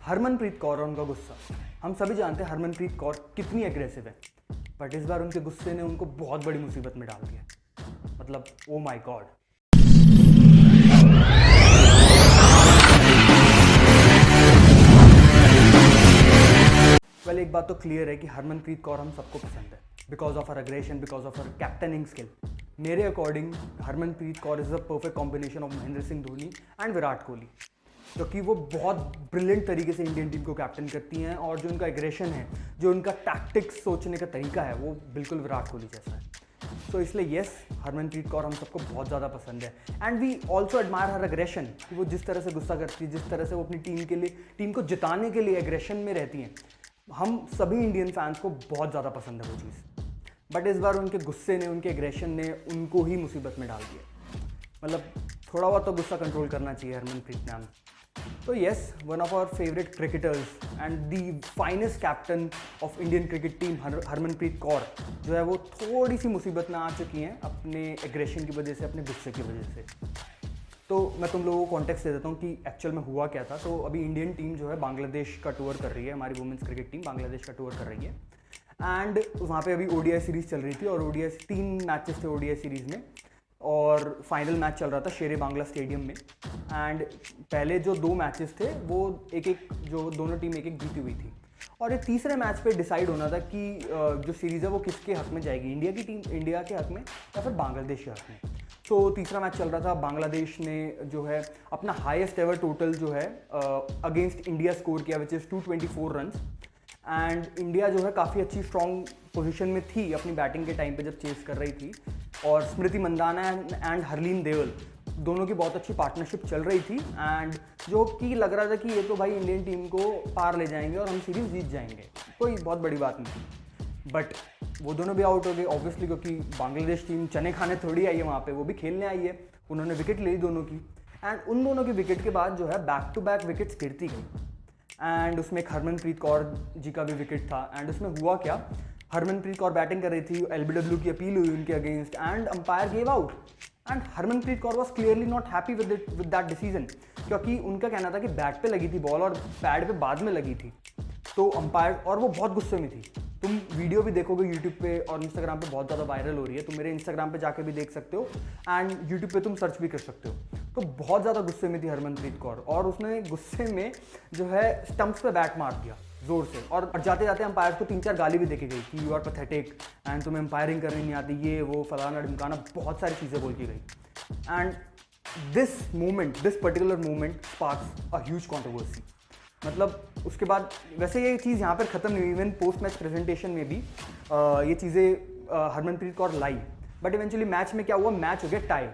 हरमनप्रीत कौर और उनका गुस्सा। हम सभी जानते हैं हरमनप्रीत कौर कितनी एग्रेसिव है, बट इस बार उनके गुस्से ने उनको बहुत बड़ी मुसीबत में डाल दिया। मतलब ओ माय गॉड। वेल, एक बात तो क्लियर है कि हरमनप्रीत कौर हम सबको पसंद है because of her aggression, because of her captaining skill. मेरे according Harmanpreet Kaur is the perfect combination of Mahendra Singh Dhoni and Virat Kohli, क्योंकि वो बहुत ब्रिलियंट तरीके से इंडियन टीम को कैप्टन करती हैं और जो उनका एग्रेशन है, जो उनका टैक्टिक्स सोचने का तरीका है, वो बिल्कुल विराट कोहली जैसा है। तो इसलिए येस, हरमनप्रीत कौर हम सबको बहुत ज़्यादा पसंद है and we also admire her aggression, कि वो जिस तरह से गुस्सा करती है, जिस तरह से वो अपनी टीम के लिए, टीम को जिताने के लिए एग्रेशन में रहती हैं। हम सभी इंडियन फैंस को बहुत ज़्यादा पसंद है वो चीज़, बट इस बार उनके गुस्से ने, उनके एग्रेशन ने उनको ही मुसीबत में डाल दिया। मतलब थोड़ा बहुत तो गुस्सा कंट्रोल करना चाहिए हरमनप्रीत मैम। तो yes, one of our favourite cricketers and the finest captain of Indian cricket team Harmanpreet Kaur जो है वो थोड़ी सी मुसीबत में आ चुकी हैं अपने एग्रेशन की वजह से, अपने गुस्से की वजह से। तो मैं तुम लोगों को कॉन्टेक्स्ट दे देता हूँ कि एक्चुअल में हुआ क्या था। तो अभी इंडियन टीम जो है बांग्लादेश का टूर कर रही है, हमारी वुमेंस क्रिकेट टीम बांग्लादेश का टूर कर रही है एंड वहाँ पे अभी ओडीआई सीरीज़ चल रही थी और ओडीआई 3 मैचेस थे ओडीआई सीरीज़ में और फाइनल मैच चल रहा था शेरे बांग्ला स्टेडियम में। एंड पहले जो 2 मैचेस थे वो एक जो दोनों टीम एक जीती हुई थी और ये तीसरे मैच पे डिसाइड होना था कि जो सीरीज़ है वो किसके हक में जाएगी, इंडिया की टीम, इंडिया के हक में या फिर बांग्लादेश के हक में। तो तीसरा मैच चल रहा था, बांग्लादेश ने जो है अपना हाईएस्ट एवर टोटल जो है अगेंस्ट इंडिया स्कोर किया which is 224 runs and India जो है काफ़ी अच्छी स्ट्रॉन्ग पोजीशन में थी अपनी बैटिंग के टाइम पे जब चेस कर रही थी और स्मृति मंदाना एंड हरलीन देवल दोनों की बहुत अच्छी पार्टनरशिप चल रही थी एंड जो कि लग रहा था कि ये तो भाई इंडियन टीम को पार ले जाएंगे और हम सीरीज़ जीत जाएंगे, कोई बहुत बड़ी बात नहीं। बट वो दोनों भी आउट हो गए ऑब्वियसली, क्योंकि बांग्लादेश टीम चने खाने थोड़ी आई है वहाँ पे, वो भी खेलने आई है। उन्होंने विकेट ली दोनों की एंड उन दोनों की विकेट के बाद जो है बैक टू बैक विकेट्स गिरती गई एंड उसमें एक हरमनप्रीत कौर जी का भी विकेट था। एंड उसमें हुआ क्या, हरमनप्रीत कौर बैटिंग कर रही थी, एलबीडब्ल्यू की अपील हुई उनके against and umpire gave out and Harmanpreet Kaur was clearly not happy with that decision, क्योंकि उनका कहना था कि बैट पे लगी थी बॉल और पैड पे बाद में लगी थी। तो अंपायर, और वो बहुत गुस्से में थी। तुम वीडियो भी देखोगे यूट्यूब पे और इंस्टाग्राम पे बहुत ज़्यादा वायरल हो रही है, तुम मेरे इंस्टाग्राम पे जाके भी देख सकते हो एंड यूट्यूब पे तुम सर्च भी कर सकते हो। तो बहुत ज़्यादा गुस्से में थी हरमनप्रीत कौर और उसने गुस्से में जो है स्टंप्स पे बैट मार दिया जोर से और जाते जाते अंपायर को 3-4 गाली भी देके गई कि यू आर पैथेटिक एंड तुम्हें अंपायरिंग करनी नहीं आती, ये वो फलाना ढिमकाना, बहुत सारी चीज़ें बोल के गई। And this particular moment sparks a huge controversy. मतलब उसके बाद वैसे ये चीज़ यहाँ पर ख़त्म नहीं हुई, इवन पोस्ट मैच प्रेजेंटेशन में भी ये चीज़ें हरमनप्रीत कौर लाई, बट इवेंचुअली मैच में क्या हुआ, मैच हो गया टाई।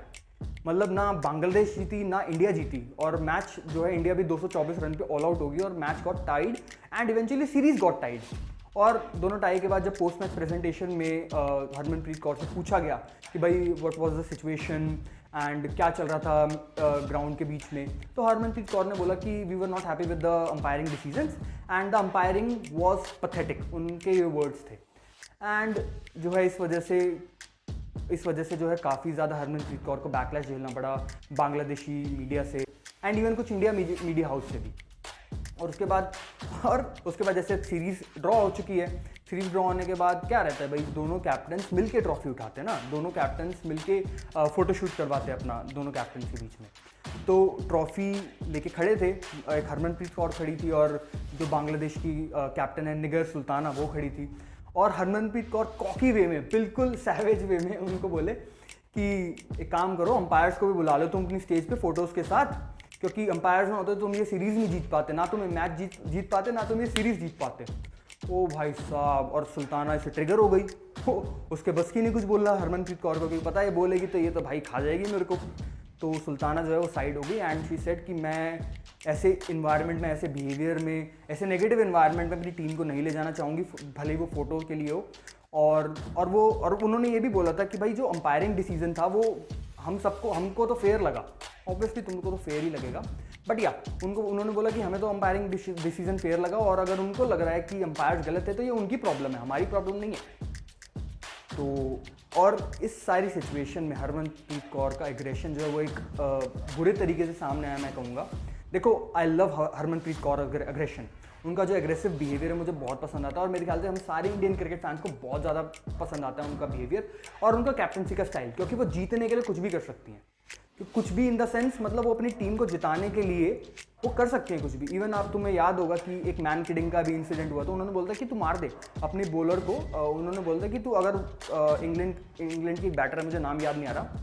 मतलब ना बांग्लादेश जीती ना इंडिया जीती और मैच जो है इंडिया भी 224 रन पे ऑल आउट होगी और match got tied and eventually series got tied. और दोनों टाई के बाद जब पोस्ट मैच प्रेजेंटेशन में हरमनप्रीत कौर से पूछा गया कि भाई what was the situation and क्या चल रहा था ग्राउंड के बीच में, तो हरमनप्रीत कौर ने बोला कि we were not happy with the umpiring decisions and the umpiring was pathetic, उनके ये वर्ड्स थे। एंड जो है इस वजह से जो है काफ़ी ज़्यादा हरमनप्रीत कौर को बैकलैश झेलना पड़ा बांग्लादेशी मीडिया से एंड इवन कुछ इंडिया मीडिया हाउस से भी। और उसके बाद जैसे सीरीज़ ड्रॉ हो चुकी है, सीरीज़ ड्रॉ होने के बाद क्या रहता है भाई, दोनों कैप्टन्स मिलके ट्रॉफी उठाते हैं ना, दोनों कैप्टन्स मिलके फ़ोटोशूट करवाते हैं अपना दोनों कैप्टन के बीच में। तो ट्रॉफी लेके खड़े थे, एक हरमनप्रीत कौर खड़ी थी और जो बांग्लादेश की कैप्टन है निगर सुल्ताना वो खड़ी थी और हरमनप्रीत कौर कॉकी वे में, बिल्कुल सैवेज वे में उनको बोले कि एक काम करो, अंपायर्स को भी बुला लो तुम अपनी स्टेज पे फोटोज़ के साथ, क्योंकि अंपायर्स में होते तो तुम ये सीरीज़ नहीं जीत पाते, ना तुम मैच जीत पाते, ना तुम ये सीरीज़ जीत पाते। ओ भाई साहब, और सुल्ताना इसे ट्रिगर हो गई, उसके बस की नहीं कुछ बोलना हरमनप्रीत कौर को, क्योंकि पता है बोलेगी तो ये तो भाई खा जाएगी मेरे को। तो सुल्ताना जो है वो साइड हो गई एंड शी सेड कि मैं ऐसे इन्वायरमेंट में, ऐसे बिहेवियर में, ऐसे नेगेटिव इन्वायरमेंट में अपनी टीम को नहीं ले जाना चाहूँगी, भले ही वो फोटो के लिए हो। और उन्होंने ये भी बोला था कि भाई जो अंपायरिंग डिसीजन था वो हमको तो फेयर लगा, ऑब्वियसली तुमको तो फेयर ही लगेगा, बट या उन्होंने बोला कि हमें तो अंपायरिंग डिसीजन फेयर लगा और अगर उनको लग रहा है कि अंपायर्स गलत है तो ये उनकी प्रॉब्लम है, हमारी प्रॉब्लम नहीं है। तो और इस सारी सिचुएशन में हरमनप्रीत कौर का एग्रेशन जो है वो एक बुरे तरीके से सामने आया, मैं कहूँगा, देखो I love Harmanpreet Kaur aggression, उनका जो एग्रेसिव बिहेवियर है मुझे बहुत पसंद आता है, और मेरे ख्याल से हम सारे इंडियन क्रिकेट फैंस को बहुत ज़्यादा पसंद आता है उनका बिहेवियर और उनका कैप्टनसी का स्टाइल, क्योंकि वो जीतने के लिए कुछ भी कर सकती हैं, कुछ भी इन द सेंस मतलब वो अपनी टीम को जिताने के लिए वो कर सकते हैं कुछ भी। इवन आप तुम्हें याद होगा कि एक मैन किडिंग का भी इंसिडेंट हुआ, तो उन्होंने बोलता कि तू मार दे अपनी बॉलर को, उन्होंने बोलता कि तू अगर इंग्लैंड की बैटर है, मुझे नाम याद नहीं आ रहा,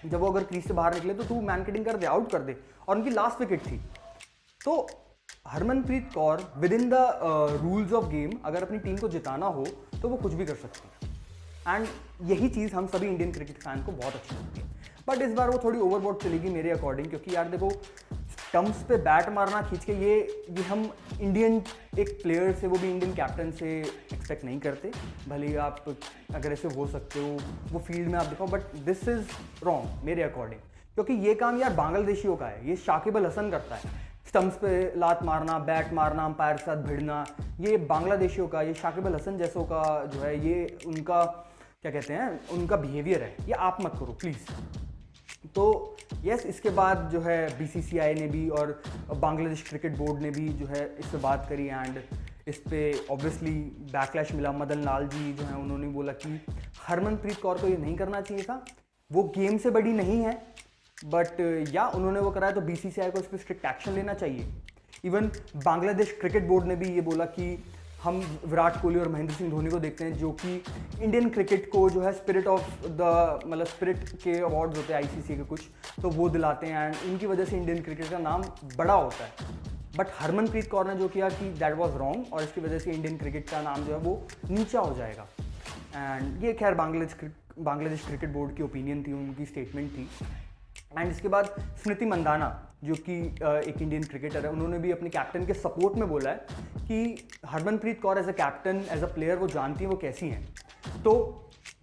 जब वो अगर क्रीज से बाहर निकले तो तू मैन किडिंग कर दे, आउट कर दे, और उनकी लास्ट विकेट थी। तो Harmanpreet Kaur with in the rules of game अगर अपनी टीम को जिताना हो तो वो कुछ भी कर सकती है, एंड यही चीज़ हम सभी इंडियन क्रिकेट फैन को बहुत अच्छी लगती है। बट इस बार वो थोड़ी ओवरबोर्ड चलेगी मेरे अकॉर्डिंग, क्योंकि यार देखो स्टम्प्स पे बैट मारना खींच के ये हम इंडियन एक प्लेयर से, वो भी इंडियन कैप्टन से एक्सपेक्ट नहीं करते। भले ही आप अग्रेसिव हो सकते हो, वो फील्ड में आप दिखाओ, बट दिस इज़ रॉन्ग मेरे अकॉर्डिंग, क्योंकि ये काम यार बांग्लादेशियों का है, ये शाकिब अल हसन करता है। स्टम्प्स पे लात मारना, बैट मारना, अंपायर के साथ भिड़ना, ये बांग्लादेशियों का, ये शाकिब अल हसन जैसों का जो है, ये उनका क्या कहते हैं, उनका बिहेवियर है, ये आप मत करो प्लीज़। तो यस, इसके बाद जो है बीसीसीआई ने भी और बांग्लादेश क्रिकेट बोर्ड ने भी जो है इस पर बात करी, एंड इस पर ऑब्वियसली बैकलैश मिला। मदन लाल जी जो है उन्होंने बोला कि हरमनप्रीत कौर को ये नहीं करना चाहिए था, वो गेम से बड़ी नहीं है, बट या उन्होंने वो कराया तो बीसीसीआई को इस पर स्ट्रिक्ट एक्शन लेना चाहिए। इवन बांग्लादेश क्रिकेट बोर्ड ने भी ये बोला कि हम विराट कोहली और महेंद्र सिंह धोनी को देखते हैं, जो कि इंडियन क्रिकेट को जो है स्पिरिट ऑफ द मतलब स्पिरिट के अवार्ड्स होते हैं आईसीसी के कुछ, तो वो दिलाते हैं, एंड इनकी वजह से इंडियन क्रिकेट का नाम बड़ा होता है। बट हरमनप्रीत कौर ने जो किया कि दैट वाज रॉन्ग, और इसकी वजह से इंडियन क्रिकेट का नाम जो है वो नीचा हो जाएगा। एंड ये खैर बांग्लादेश क्रिकेट बोर्ड की ओपिनियन थी, उनकी स्टेटमेंट थी। एंड इसके बाद स्मृति मंदाना जो कि एक इंडियन क्रिकेटर है, उन्होंने भी अपने कैप्टन के सपोर्ट में बोला है कि Harmanpreet Kaur as a captain, as a player, वो जानती हैं वो कैसी हैं। तो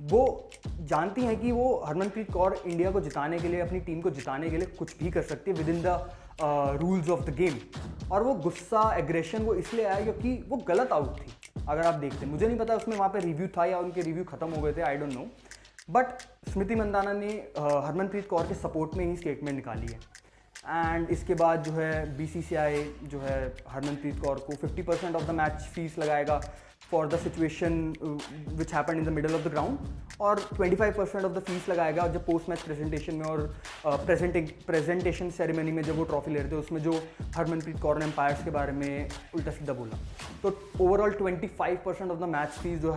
वो जानती हैं कि वो हरमनप्रीत कौर इंडिया को जिताने के लिए, अपनी टीम को जिताने के लिए कुछ भी कर सकती है with in the rules of the game. और वो गुस्सा, एग्रेशन वो इसलिए आया क्योंकि वो गलत आउट थी। अगर आप देखते हैं, मुझे नहीं पता उसमें वहाँ पे रिव्यू था या उनके रिव्यू खत्म हो गए थे, आई डोंट नो, बट स्मृति मंदाना ने हरमनप्रीत कौर के सपोर्ट में ही स्टेटमेंट निकाली है। एंड इसके बाद जो है बीसीसीआई जो है हरमनप्रीत कौर को 50% ऑफ द मैच फीस लगाएगा for the situation which happen in the middle of the ground, और 25% ऑफ द फीस लगाएगा जब पोस्ट मैच प्रेजेंटेशन में और प्रेजेंटेशन सेरेमनी में जब वो ट्रॉफी ले रहे थे, उसमें जो हरमनप्रीत कौर ने एम्पायर्स के बारे में उल्टा सीधा बोला। तो overall 25% of the match fees जो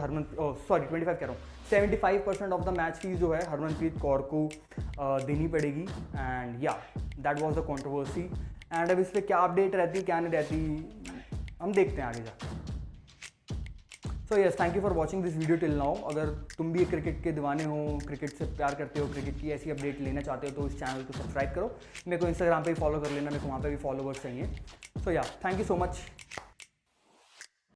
75% ऑफ द मैच फीस जो है हरमनप्रीत कौर को देनी पड़ेगी। एंड या that was the controversy. And अब इस पर क्या अपडेट रहती क्या नहीं रहती हम देखते हैं आगे जाकर। So yes, thank you for watching this video till now. अगर तुम भी क्रिकेट के दीवाने हो, क्रिकेट से प्यार करते हो, क्रिकेट की ऐसी अपडेट लेना चाहते हो, तो इस चैनल को सब्सक्राइब करो। मेरे को इंस्टाग्राम पे भी फॉलो कर लेना, मेरे को वहाँ पे भी फॉलोवर्स चाहिए। सो या, थैंक यू सो मच।